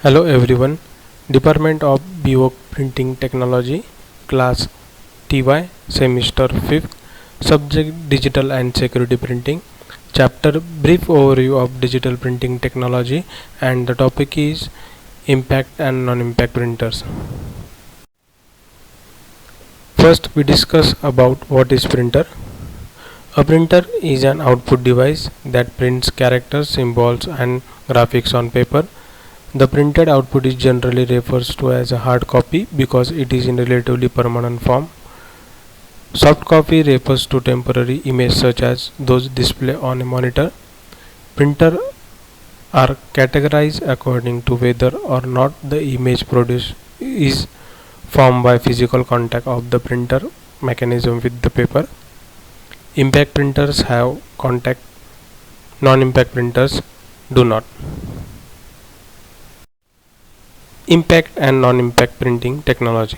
Hello everyone, Department of BO Printing Technology, Class TY, Semester 5th, Subject Digital and Security Printing, Chapter Brief Overview of Digital Printing Technology, and the topic is Impact and Non-Impact Printers. First we discuss about what is printer. A printer is an output device that prints characters, symbols and graphics on paper. The printed output is generally referred to as a hard copy because it is in relatively permanent form. Soft copy refers to temporary images such as those displayed on a monitor. Printers are categorized according to whether or not the image produced is formed by physical contact of the printer mechanism with the paper. Impact printers have contact, non-impact printers do not. Impact and non-impact printing technology.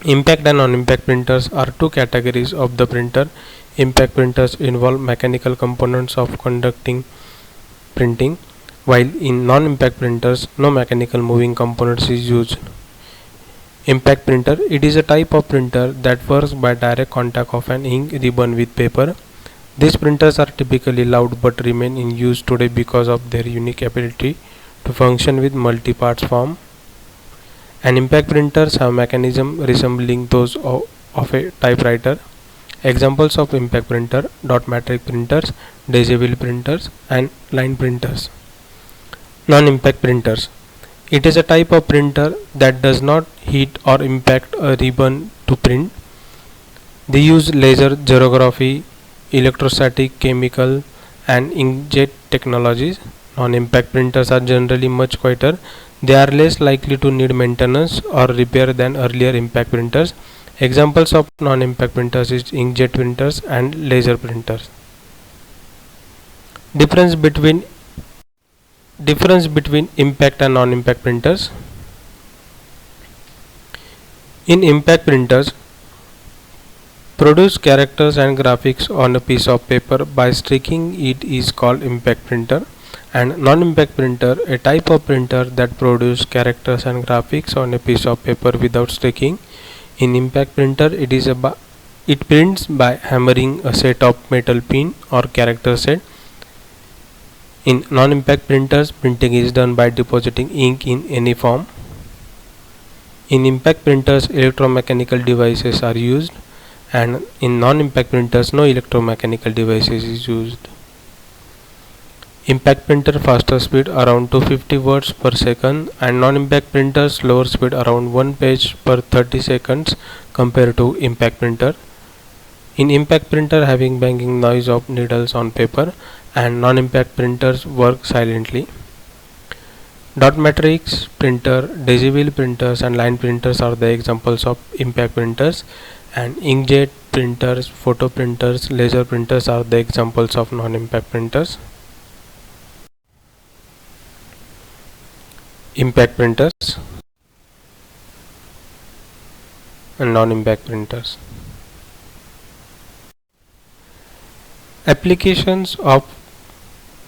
Impact and non-impact printers are two categories of the printer. Impact printers involve mechanical components of conducting printing, while in non-impact printers no mechanical moving components is used. Impact printer, it is a type of printer that works by direct contact of an ink ribbon with paper. These printers are typically loud but remain in use today because of their unique ability to function with multi-parts form. And impact printers have mechanism resembling those of a typewriter. Examples of impact printer: dot matrix printers, daisy wheel printers and line printers. Non-impact printers, it is a type of printer that does not hit or impact a ribbon to print. They use laser, xerography, electrostatic, chemical and inkjet technologies. Non-impact printers are generally much quieter. They are less likely to need maintenance or repair than earlier impact printers. Examples of non-impact printers is inkjet printers and laser printers. Difference between impact and non-impact printers. In impact printers, produce characters and graphics on a piece of paper by streaking it is called impact printer. And non-impact printer, a type of printer that produces characters and graphics on a piece of paper without streaking. In impact printer, it prints by hammering a set of metal pin or character set. In non-impact printers, printing is done by depositing ink in any form. In impact printers, electromechanical devices are used, and in non-impact printers, no electromechanical devices is used. Impact printer faster speed around 250 words per second, and non-impact printer slower speed around 1 page per 30 seconds compared to impact printer. In impact printer, having banging noise of needles on paper, and non-impact printers work silently. Dot matrix printer, daisy wheel printers and line printers are the examples of impact printers, and inkjet printers, photo printers, laser printers are the examples of non-impact printers. Impact printers and non-impact printers. Applications of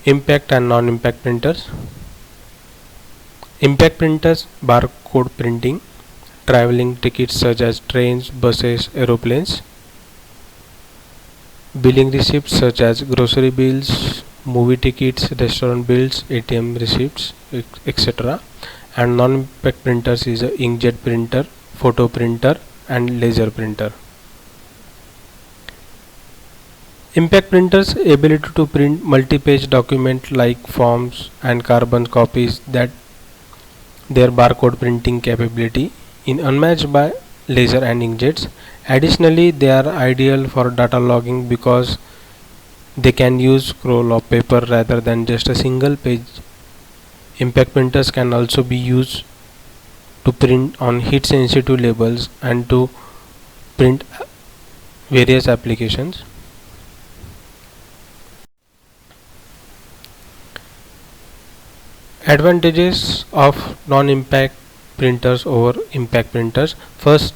impact and non-impact printers. Impact printers, barcode printing, traveling tickets such as trains, buses, aeroplanes, billing receipts such as grocery bills, movie tickets, restaurant bills, ATM receipts, etc. And non-impact printers is a inkjet printer, photo printer and laser printer. Impact printers ability to print multi-page document like forms and carbon copies that their barcode printing capability in unmatched by laser and inkjets. Additionally, they are ideal for data logging because they can use scroll of paper rather than just a single page. Impact printers can also be used to print on heat sensitive labels and to print various applications. Advantages of non-impact printers over impact printers. First,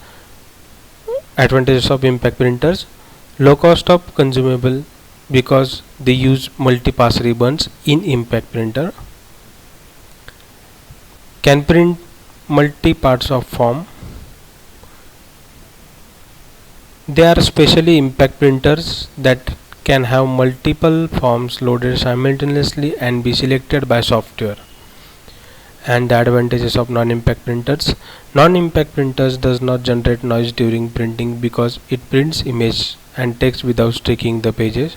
advantages of impact printers: low cost of consumable because they use multi-pass ribbons in impact printer. can print multi parts of form. They are specially impact printers that can have multiple forms loaded simultaneously and be selected by software. And the advantages of non-impact printers. Non-impact printers does not generate noise during printing because it prints image and text without streaking the pages.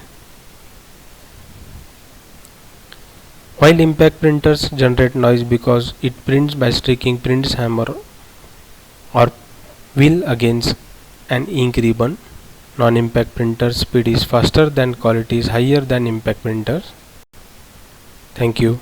While impact printers generate noise because it prints by streaking prints hammer or wheel against an ink ribbon. Non-impact printer speed is faster than quality is higher than impact printers. Thank you.